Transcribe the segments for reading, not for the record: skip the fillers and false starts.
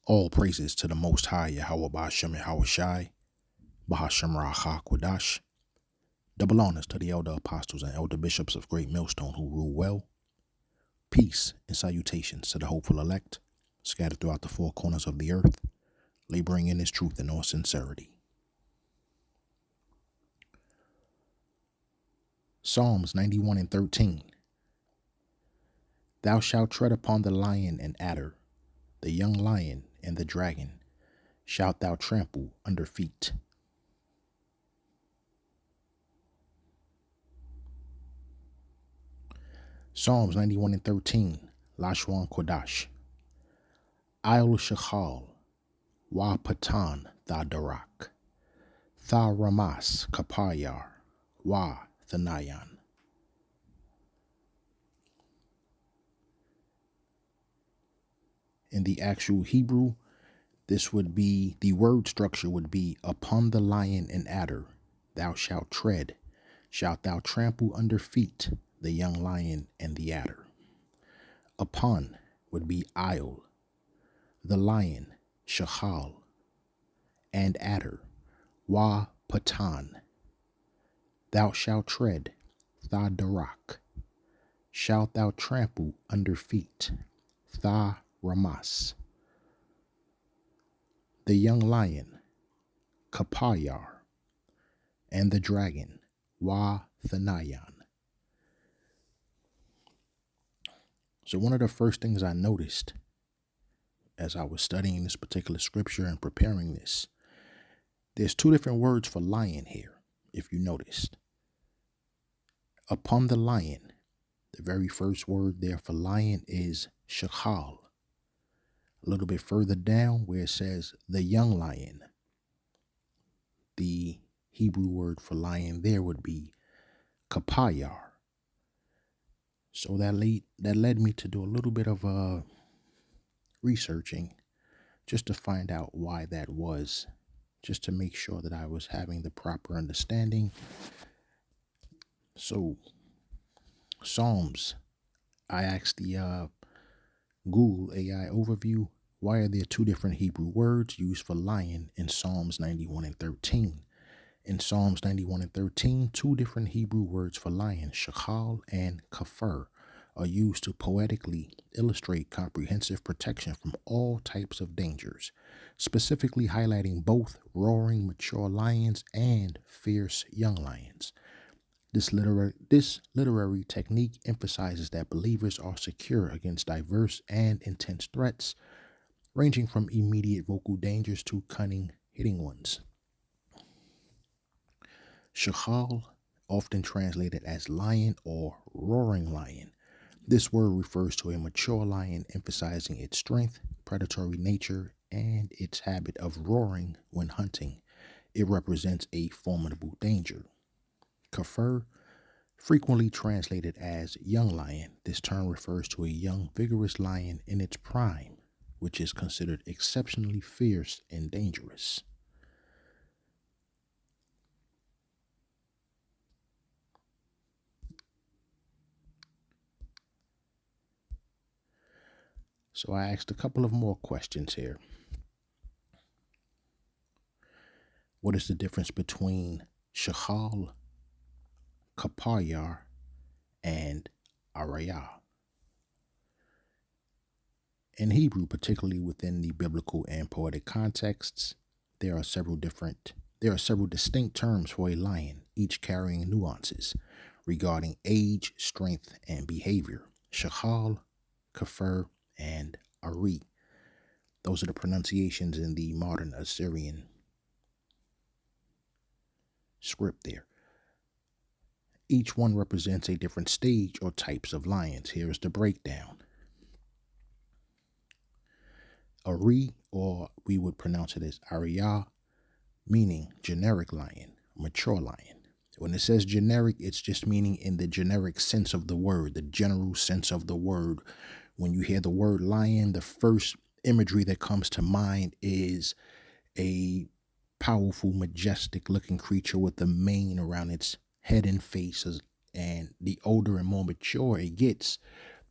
All praises to the Most High Yahweh Ba'ashem Yahweh Shai, Bahashem Raha Qadash. Double honors to the elder apostles and elder bishops of Great Millstone who rule well. Peace and salutations to the hopeful elect, scattered throughout the four corners of the earth, laboring in His truth in all sincerity. Psalms 91 and 13. Thou shalt tread upon the lion and adder, the young lion and the dragon shalt thou trample under feet. Psalms 91 and 13. Lashawan Qadash. Il Shachal, Wa Patan Thadarak, Tha Ramas Kapayar, Wa Thanayan. In the actual Hebrew, this would be, the word structure would be, upon the lion and adder, thou shalt tread, shalt thou trample under feet, the young lion and the adder. Upon would be il, the lion, shachal, and adder, wa patan. Thou shalt tread, thadarak, shalt thou trample under feet, tha ramas. The young lion, kapayar, and the dragon, wa thanayan. So one of the first things I noticed as I was studying this particular scripture and preparing this, there's two different words for lion here, if you noticed. Upon the lion, the very first word there for lion is shachal. A little bit further down where it says the young lion, the Hebrew word for lion there would be kapayar. So that led me to do a little bit of researching just to find out why that was, just to make sure that I was having the proper understanding. So Psalms, I asked the Google AI overview, why are there two different Hebrew words used for lion in Psalms 91 and 13? In Psalms 91 and 13, two different Hebrew words for lion, shachal and kafir, are used to poetically illustrate comprehensive protection from all types of dangers, specifically highlighting both roaring mature lions and fierce young lions. This literary technique emphasizes that believers are secure against diverse and intense threats, ranging from immediate vocal dangers to cunning hitting ones. Shachal, often translated as lion or roaring lion. This word refers to a mature lion, emphasizing its strength, predatory nature, and its habit of roaring when hunting. It represents a formidable danger. Kafir, frequently translated as young lion. This term refers to a young, vigorous lion in its prime, which is considered exceptionally fierce and dangerous. So I asked a couple of more questions here. What is the difference between shachal, kapayar, and arayah? In Hebrew, particularly within the biblical and poetic contexts, there are several distinct terms for a lion, each carrying nuances regarding age, strength, and behavior. Shachal, kafir, and ari. Those are the pronunciations in the modern Assyrian script there. Each one represents a different stage or types of lions. Here is the breakdown. Ari, or we would pronounce it as Ariyah, meaning generic lion, mature lion. When it says generic, it's just meaning in the generic sense of the word, the general sense of the word. When you hear the word lion, the first imagery that comes to mind is a powerful, majestic looking creature with the mane around its head and face. And the older and more mature it gets,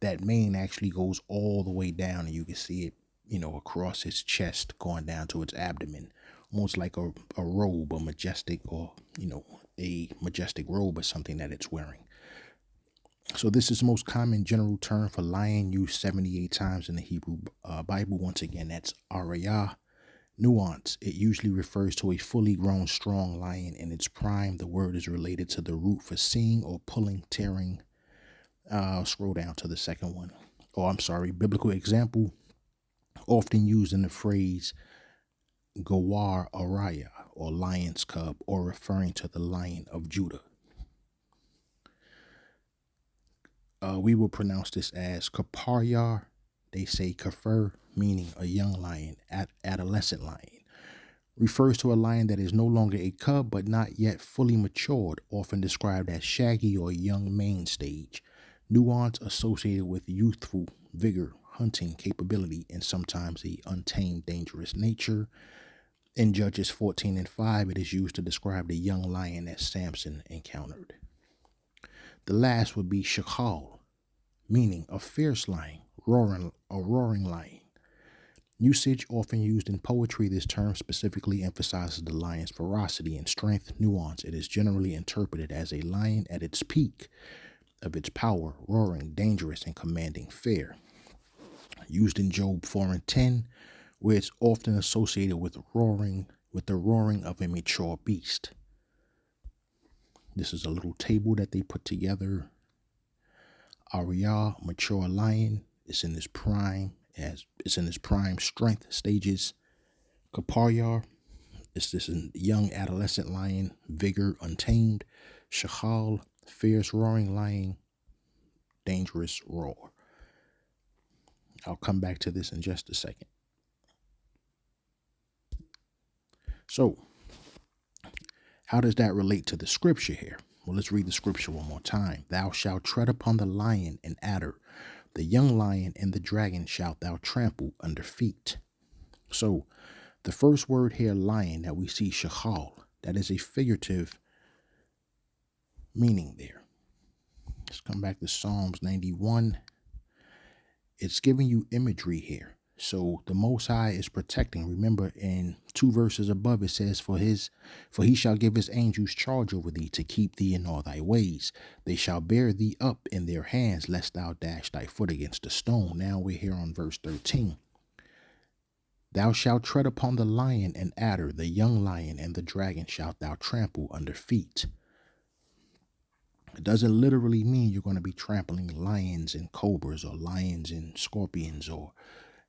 that mane actually goes all the way down and you can see it across its chest, going down to its abdomen, almost like a robe, a majestic, or, a majestic robe or something that it's wearing. So this is the most common general term for lion, used 78 times in the Hebrew Bible. Once again, that's arayah. Nuance: it usually refers to a fully grown, strong lion in its prime. The word is related to the root for seeing or pulling, tearing. I'll scroll down to the second one. Biblical example, often used in the phrase Gawar Araya, or lion's cub, or referring to the Lion of Judah. We will pronounce this as Kaparyar. They say Kafir, meaning a young lion, adolescent lion. Refers to a lion that is no longer a cub but not yet fully matured, often described as shaggy or young mane stage. Nuance: associated with youthful vigor, hunting capability, and sometimes a untamed, dangerous nature. In Judges 14:5, it is used to describe the young lion that Samson encountered. The last would be Shakal, meaning a fierce lion, a roaring lion. Usage: often used in poetry, this term specifically emphasizes the lion's ferocity and strength. Nuance: it is generally interpreted as a lion at its peak of its power, roaring, dangerous, and commanding fare. Used in Job 4:10, where it's often associated with the roaring of a mature beast. This is a little table that they put together. Ariyah, mature lion, it's in its prime strength stages. Kaparyar, it's this young adolescent lion, vigor, untamed. Shachal, fierce roaring lion, dangerous roar. I'll come back to this in just a second. So, how does that relate to the scripture here? Well, let's read the scripture one more time. Thou shalt tread upon the lion and adder, the young lion and the dragon shalt thou trample under feet. So, the first word here, lion, that we see, shachal, that is a figurative meaning there. Let's come back to Psalms 91. It's giving you imagery here. So the Most High is protecting. Remember, in 2 verses above, it says, For he shall give his angels charge over thee, to keep thee in all thy ways. They shall bear thee up in their hands, lest thou dash thy foot against a stone. Now we're here on verse 13. Thou shalt tread upon the lion and adder, the young lion and the dragon shalt thou trample under feet. It doesn't literally mean you're going to be trampling lions and cobras or lions and scorpions, or,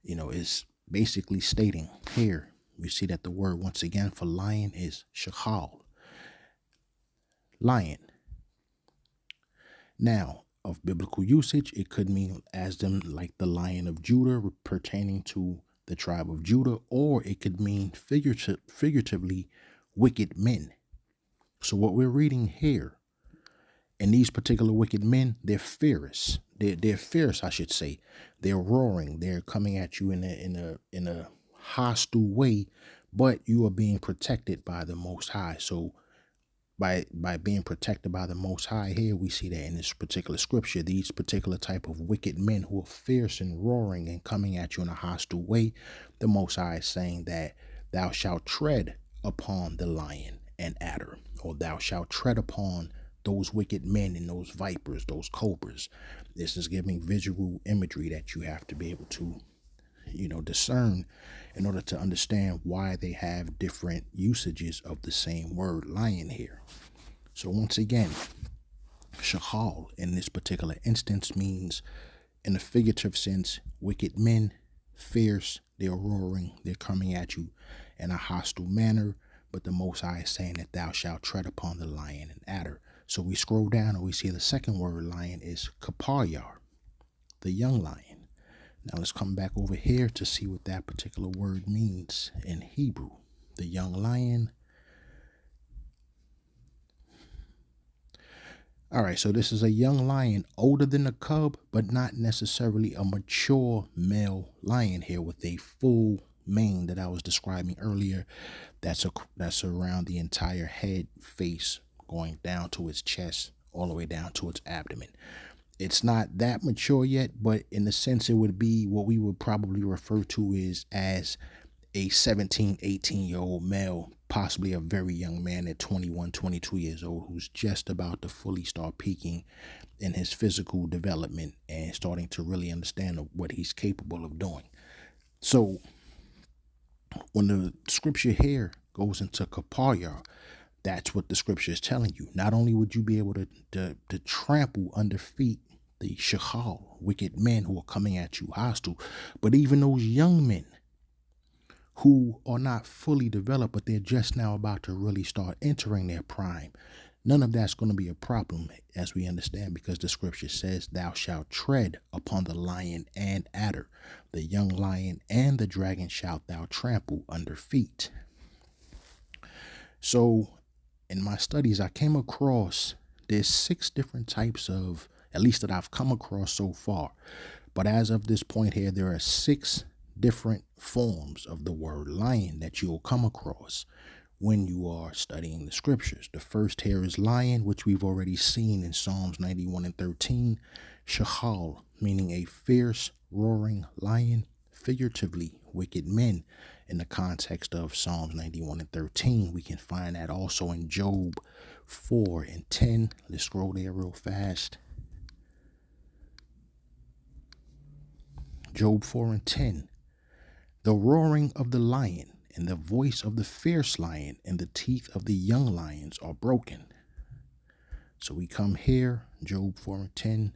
it's basically stating here, we see that the word once again for lion is shachal, lion. Now, of biblical usage, it could mean as them like the Lion of Judah, pertaining to the tribe of Judah, or it could mean figuratively wicked men. So what we're reading here, and these particular wicked men, they're fierce. They're fierce, I should say. They're roaring. They're coming at you in a hostile way, but you are being protected by the Most High. So by being protected by the Most High here, we see that in this particular scripture, these particular type of wicked men who are fierce and roaring and coming at you in a hostile way, the Most High is saying that thou shalt tread upon the lion and adder, or thou shalt tread upon those wicked men and those vipers, those cobras. This is giving visual imagery that you have to be able to, discern in order to understand why they have different usages of the same word lion here. So once again, shachal in this particular instance means, in a figurative sense, wicked men, fierce, they're roaring, they're coming at you in a hostile manner. But the Most High is saying that thou shalt tread upon the lion and adder. So we scroll down and we see the second word lion is kaparyar, the young lion. Now let's come back over here to see what that particular word means in Hebrew. The young lion. All right, so this is a young lion, older than a cub, but not necessarily a mature male lion here with a full mane that I was describing earlier. That's around the entire head, face, going down to its chest, all the way down to its abdomen. It's not that mature yet, but in the sense it would be what we would probably refer to is as a 17, 18-year-old male, possibly a very young man at 21, 22 years old, who's just about to fully start peaking in his physical development and starting to really understand what he's capable of doing. So when the scripture here goes into kaparyah, that's what the scripture is telling you. Not only would you be able to trample under feet the shachal, wicked men who are coming at you hostile, but even those young men who are not fully developed, but they're just now about to really start entering their prime. None of that's going to be a problem, as we understand, because the scripture says, "Thou shalt tread upon the lion and adder, the young lion and the dragon shalt thou trample under feet." So in my studies, I came across there's 6 different types of, at least that I've come across so far. But as of this point here, there are 6 different forms of the word lion that you'll come across when you are studying the scriptures. The first here is lion, which we've already seen in Psalms 91 and 13. Shachal, meaning a fierce, roaring lion. Figuratively, wicked men. In the context of Psalms 91 and 13, we can find that also in Job 4 and 10. Let's scroll there real fast. Job 4 and 10. The roaring of the lion and the voice of the fierce lion and the teeth of the young lions are broken. So we come here, Job 4 and 10.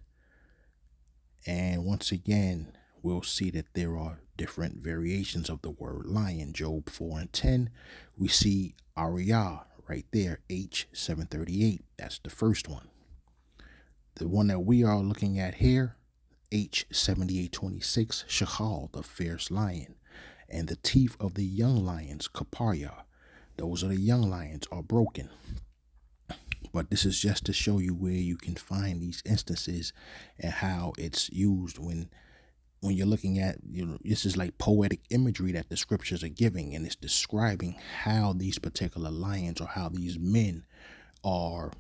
And once again, we'll see that there are different variations of the word lion. Job 4 and 10, we see Ariyah right there, H738. That's the first one. The one that we are looking at here, H7826, Shachal, the fierce lion, and the teeth of the young lions, kaparyah. Those are the young lions are broken. But this is just to show you where you can find these instances and how it's used when you're looking at, this is like poetic imagery that the scriptures are giving, and it's describing how these particular lions or how these men are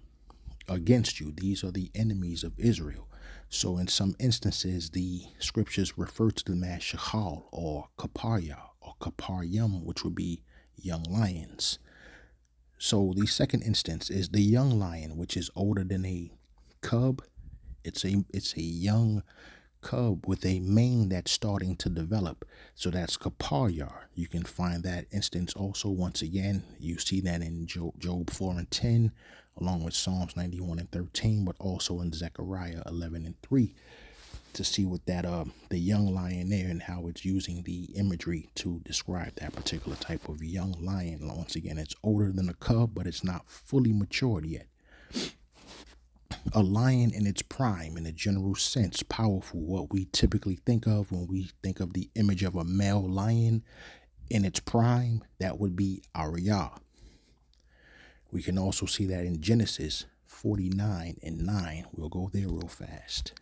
against you. These are the enemies of Israel. So in some instances, the scriptures refer to them as shachal or kaparyah or kaparyam, which would be young lions. So the second instance is the young lion, which is older than a cub. It's a young cub with a mane that's starting to develop. So that's kaparyah. You can find that instance also. Once again, you see that in Job 4 and 10, along with Psalms 91 and 13, but also in Zechariah 11 and 3, to see what that the young lion there and how it's using the imagery to describe that particular type of young lion. Once again, it's older than a cub, but it's not fully matured yet. A lion in its prime, in a general sense, powerful. What we typically think of when we think of the image of a male lion in its prime, that would be Ariyah. We can also see that in Genesis 49 and 9. We'll go there real fast.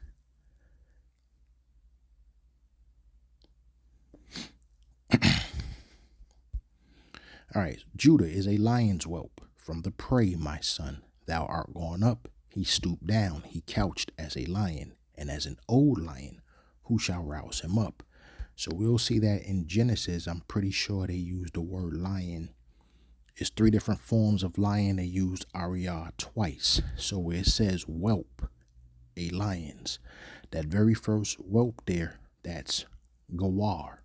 All right, Judah is a lion's whelp. From the prey, my son, thou art gone up. He stooped down, he couched as a lion, and as an old lion, who shall rouse him up? So we'll see that in Genesis. I'm pretty sure they used the word lion. It's 3 different forms of lion. They used Ariyah twice. So where it says whelp, a lion's, that very first whelp there, that's gawar.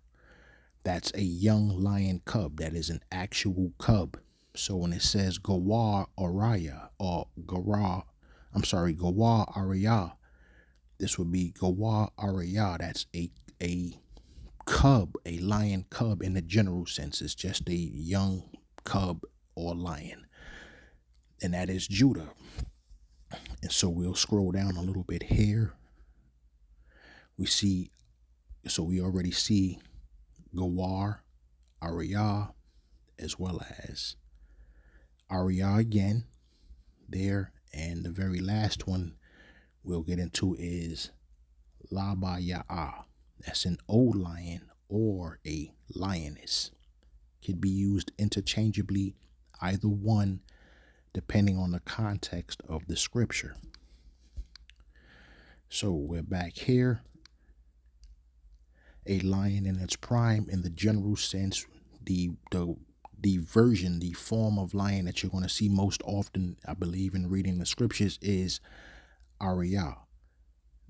That's a young lion cub. That is an actual cub. So when it says gawar araya or gawar araya, this would be gawar araya. That's a cub, a lion cub in the general sense. It's just a young cub or lion. And that is Judah. And so we'll scroll down a little bit here. We already see Gawar, Ariyah, as well as Ariyah again there. And the very last one we'll get into is Labaya'ah. That's an old lion or a lioness. Could be used interchangeably, either one, depending on the context of the scripture. So we're back here. A lion in its prime, in the general sense, the version, the form of lion that you're going to see most often, I believe, in reading the scriptures is Ariyah.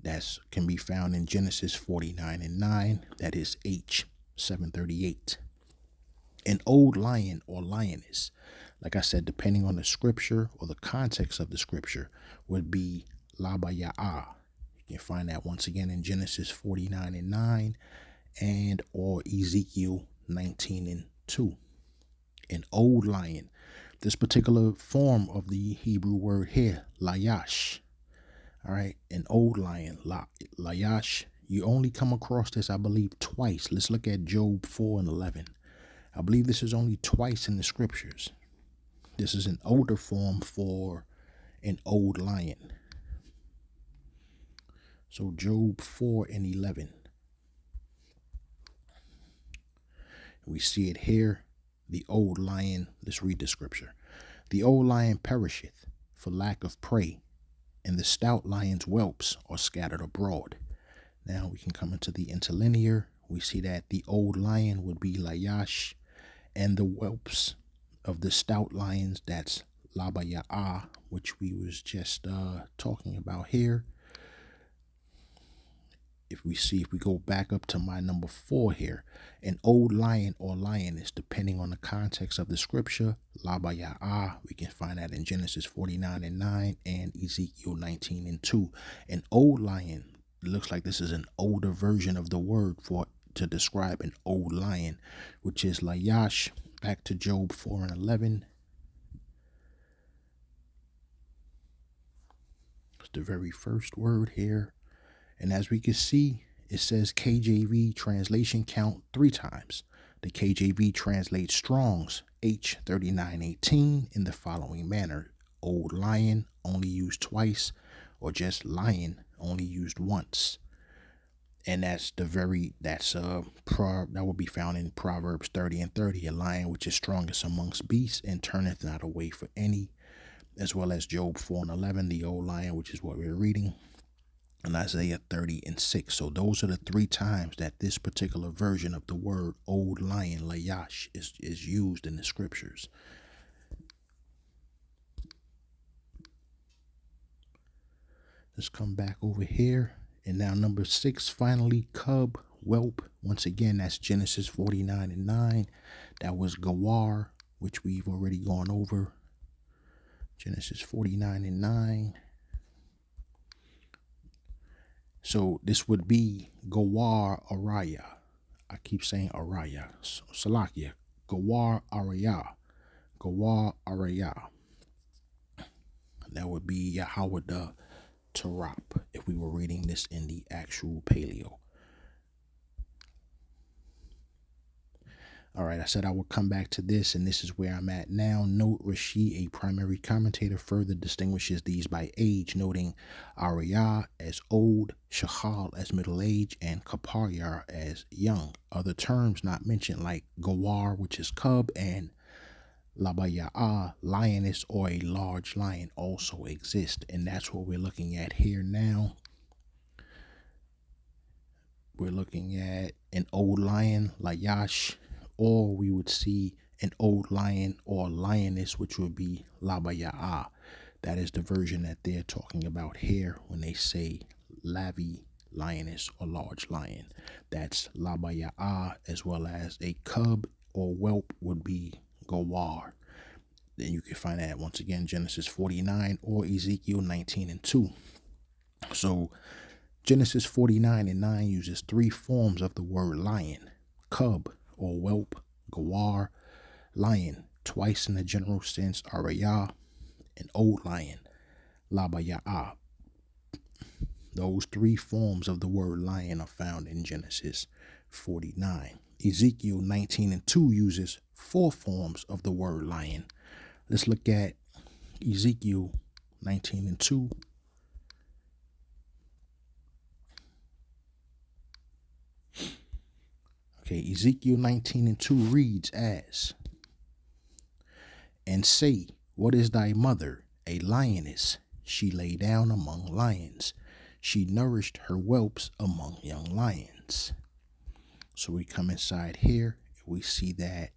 That can be found in Genesis 49:9. That is H 738. An old lion or lioness, like I said, depending on the scripture or the context of the scripture, would be Labaya'ah. You can find that once again in Genesis 49:9 and or Ezekiel 19:2. An old lion. This particular form of the Hebrew word here, layash. All right, an old lion, layash. You only come across this, I believe, twice. Let's look at Job 4:11. I believe this is only twice in the scriptures. This is an older form for an old lion. So Job 4:11. We see it here. The old lion, let's read the scripture. The old lion perisheth for lack of prey, and the stout lion's whelps are scattered abroad. Now we can come into the interlinear. We see that the old lion would be Layash, and the whelps of the stout lions, that's Labaya'ah, which we was just talking about here. If we go back up to my number 4 here, an old lion or lioness, depending on the context of the scripture, Labaya'ah, we can find that in Genesis 49:9 and Ezekiel 19:2. An old lion, it looks like this is an older version of the word to describe an old lion, which is Layash. Back to Job 4:11. It's the very first word here. And as we can see, it says KJV translation count 3 times. The KJV translates Strong's H3918 in the following manner: old lion, only used twice, or just lion, only used once. And that would be found in Proverbs 30:30, a lion which is strongest amongst beasts and turneth not away for any, as well as Job 4:11, the old lion, which is what we're reading, and Isaiah 30:6. So those are the 3 times that this particular version of the word old lion, Layash, is used in the scriptures. Let's come back over here. And now number 6, finally, cub, whelp. Once again, that's Genesis 49:9. That was Gawar, which we've already gone over. Genesis 49:9. So this would be Gawar Araya. I keep saying Araya. Salakia. Gawar Araya. Gawar Araya. That would be Yahweh Tarap if we were reading this in the actual Paleo. All right, I said I would come back to this, and this is where I'm at now. Note Rashi, a primary commentator, further distinguishes these by age, noting Ariyah as old, Shachal as middle age, and Kaparyar as young. Other terms not mentioned like Gawar, which is cub, and Labaya'ah, lioness or a large lion, also exist. And that's what we're looking at here now. We're looking at an old lion, Layash, or we would see an old lion or lioness, which would be Labaya'ah. That is the version that they're talking about here when they say Lavi, lioness or large lion. That's Labaya'ah, as well as a cub or whelp would be Gawar. Then you can find that once again, Genesis 49 or Ezekiel 19:2. So Genesis 49:9 uses 3 forms of the word lion: cub or whelp, Gawar, lion, twice in the general sense, Arayah, and old lion, Labaya'ah. Those 3 forms of the word lion are found in Genesis 49. Ezekiel 19:2 uses 4 forms of the word lion. Let's look at Ezekiel 19:2. Okay, Ezekiel 19:2 reads as, "And say, what is thy mother? A lioness. She lay down among lions. She nourished her whelps among young lions. So we come inside here, we see that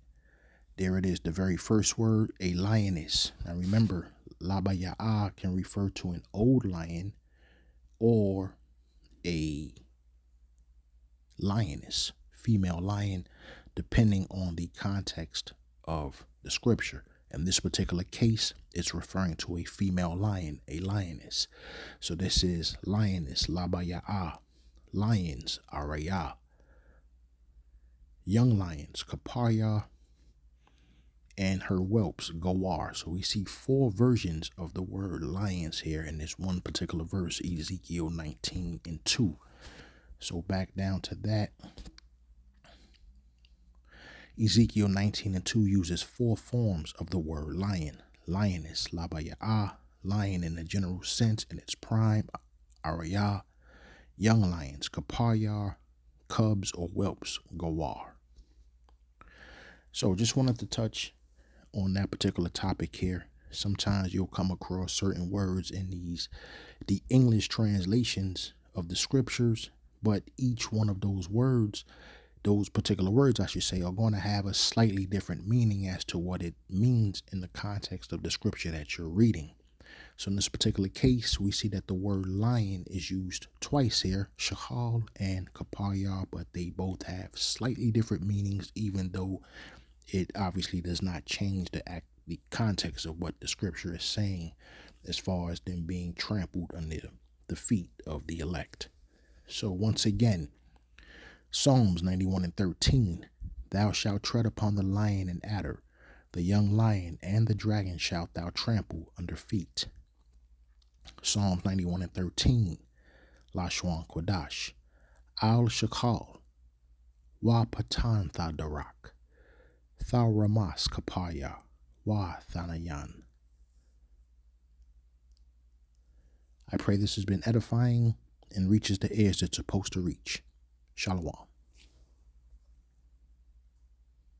there it is, the very first word, a lioness. Now remember, Labaya'a can refer to an old lion or a lioness, female lion, depending on the context of the scripture. In this particular case, it's referring to a female lion, a lioness. So this is lioness, Labaya'a, lions, Araya, young lions, Kaparya, and her whelps, Gawar. So we see 4 versions of the word lions here in this one particular verse, Ezekiel 19:2. So back down to that. Ezekiel 19:2 uses 4 forms of the word lion. Lioness, Labaya'ah, lion in the general sense in its prime, Arayah, young lions, Kaparyar, cubs or whelps, Gawar. So just wanted to touch on that particular topic here. Sometimes you'll come across certain words in the English translations of the scriptures, but each one of those words, those particular words I should say, are going to have a slightly different meaning as to what it means in the context of the scripture that you're reading. So in this particular case, we see that the word lion is used twice here, shachal and kaparyar, but they both have slightly different meanings, even though it obviously does not change the context of what the scripture is saying as far as them being trampled under the feet of the elect. So once again, Psalms 91:13, thou shalt tread upon the lion and adder, the young lion and the dragon shalt thou trample under feet. Psalms 91:13, Lashawan Qadash, Al Shakal, Wa Patan Thadarak, Thou Ramas Kapaya, Wa Thanayan. I pray this has been edifying and reaches the ears it's supposed to reach. Shalom.